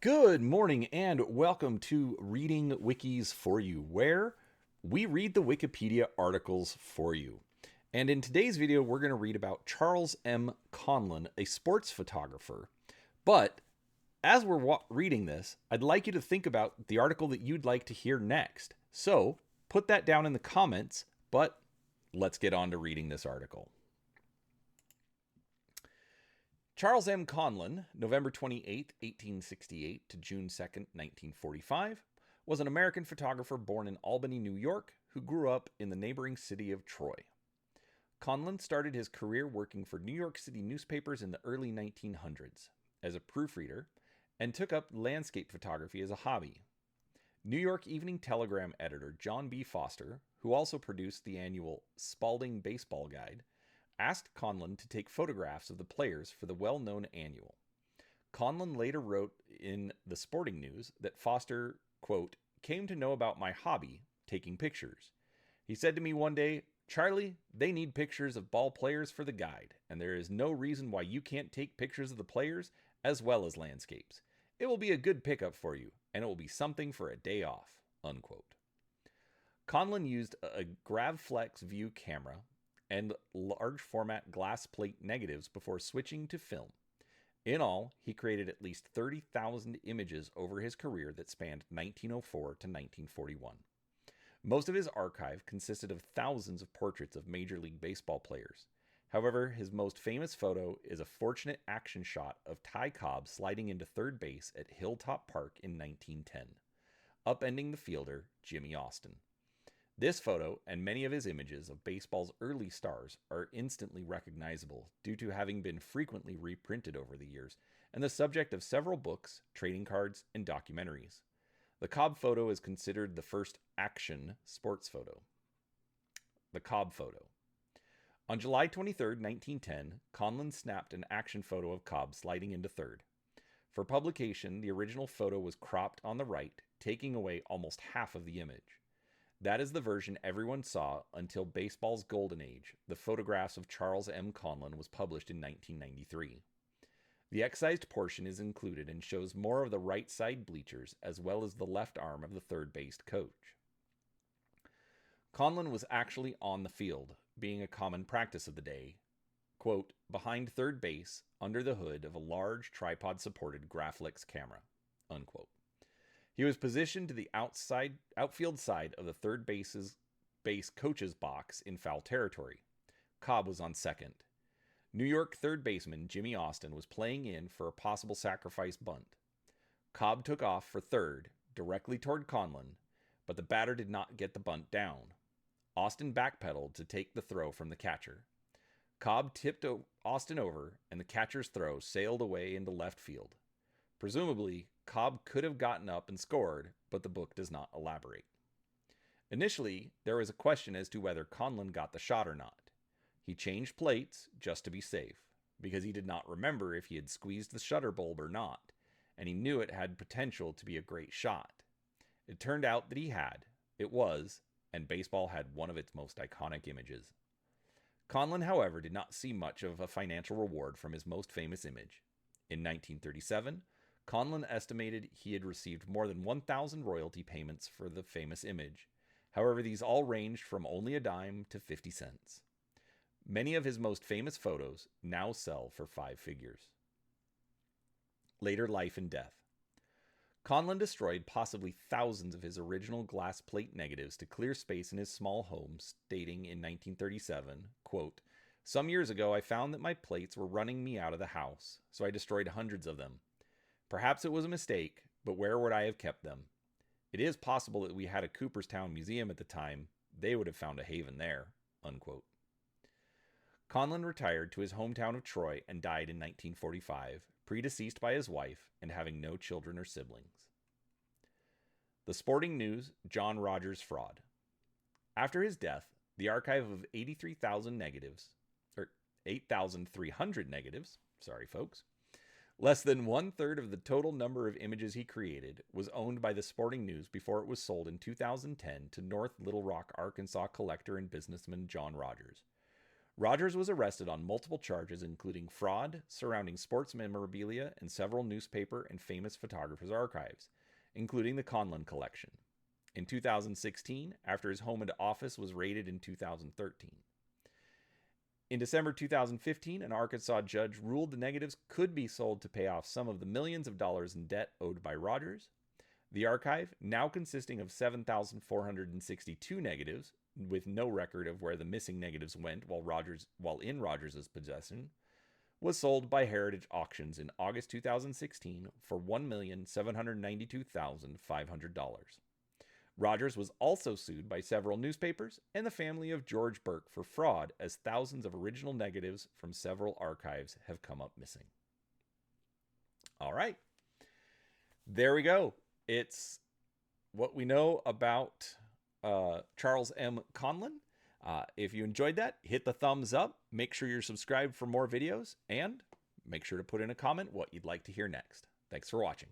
Good morning and welcome to Reading Wikis for You, where we read the Wikipedia articles for you. And in today's video, we're going to read about Charles M. Conlon, a sports photographer. But as we're reading this, I'd like you to think about the article that you'd like to hear next. So put that down in the comments, but let's get on to reading this article. Charles M. Conlon, November 28, 1868 to June 2, 1945, was an American photographer born in Albany, New York, who grew up in the neighboring city of Troy. Conlon started his career working for New York City newspapers in the early 1900s as a proofreader and took up landscape photography as a hobby. New York Evening Telegram editor John B. Foster, who also produced the annual Spalding Baseball Guide, asked Conlon to take photographs of the players for the well-known annual. Conlon later wrote in the Sporting News that Foster, quote, came to know about my hobby, taking pictures. He said to me one day, "Charlie, they need pictures of ball players for the guide, and there is no reason why you can't take pictures of the players as well as landscapes. It will be a good pickup for you, and it will be something for a day off," unquote. Conlon used a Gravflex View camera and large format glass plate negatives before switching to film. In all, he created at least 30,000 images over his career that spanned 1904 to 1941. Most of his archive consisted of thousands of portraits of Major League Baseball players. However, his most famous photo is a fortunate action shot of Ty Cobb sliding into third base at Hilltop Park in 1910, upending the fielder, Jimmy Austin. This photo and many of his images of baseball's early stars are instantly recognizable due to having been frequently reprinted over the years and the subject of several books, trading cards, and documentaries. The Cobb photo is considered the first action sports photo. The Cobb photo. On July 23, 1910, Conlon snapped an action photo of Cobb sliding into third. For publication, the original photo was cropped on the right, taking away almost half of the image. That is the version everyone saw until baseball's golden age. The photographs of Charles M. Conlon was published in 1993. The excised portion is included and shows more of the right side bleachers as well as the left arm of the third base coach. Conlon was actually on the field, being a common practice of the day, quote, behind third base under the hood of a large tripod-supported Graflex camera, unquote. He was positioned to the outfield side of the third base coach's box in foul territory. Cobb was on second. New York third baseman Jimmy Austin was playing in for a possible sacrifice bunt. Cobb took off for third, directly toward Conlon, but the batter did not get the bunt down. Austin backpedaled to take the throw from the catcher. Cobb tipped Austin over, and the catcher's throw sailed away into left field. Presumably, Cobb could have gotten up and scored, but the book does not elaborate. Initially, there was a question as to whether Conlon got the shot or not. He changed plates just to be safe, because he did not remember if he had squeezed the shutter bulb or not, and he knew it had potential to be a great shot. It turned out that he had. It was, and baseball had one of its most iconic images. Conlon, however, did not see much of a financial reward from his most famous image. In 1937, Conlon estimated he had received more than 1,000 royalty payments for the famous image. However, these all ranged from only a dime to 50 cents. Many of his most famous photos now sell for 5 figures. Later life and death. Conlon destroyed possibly thousands of his original glass plate negatives to clear space in his small home, stating in 1937, quote, "Some years ago I found that my plates were running me out of the house, so I destroyed hundreds of them. Perhaps it was a mistake, but where would I have kept them? It is possible that we had a Cooperstown museum at the time. They would have found a haven there," unquote. Conlon retired to his hometown of Troy and died in 1945, predeceased by his wife and having no children or siblings. The Sporting News, John Rogers fraud. After his death, the archive of 83,000 negatives, or 8,300 negatives, sorry folks, less than 1/3 of the total number of images he created, was owned by the Sporting News before it was sold in 2010 to North Little Rock, Arkansas collector and businessman John Rogers. Rogers was arrested on multiple charges, including fraud surrounding sports memorabilia and several newspaper and famous photographers' archives, including the Conlon collection. In 2016, after his home and office was raided in 2013. In December 2015, an Arkansas judge ruled the negatives could be sold to pay off some of the millions of dollars in debt owed by Rogers. The archive, now consisting of 7,462 negatives, with no record of where the missing negatives went while in Rogers' possession, was sold by Heritage Auctions in August 2016 for $1,792,500. Rogers was also sued by several newspapers and the family of George Burke for fraud, as thousands of original negatives from several archives have come up missing. All right. There we go. It's what we know about Charles M. Conlon. If you enjoyed that, hit the thumbs up. Make sure you're subscribed for more videos, and make sure to put in a comment what you'd like to hear next. Thanks for watching.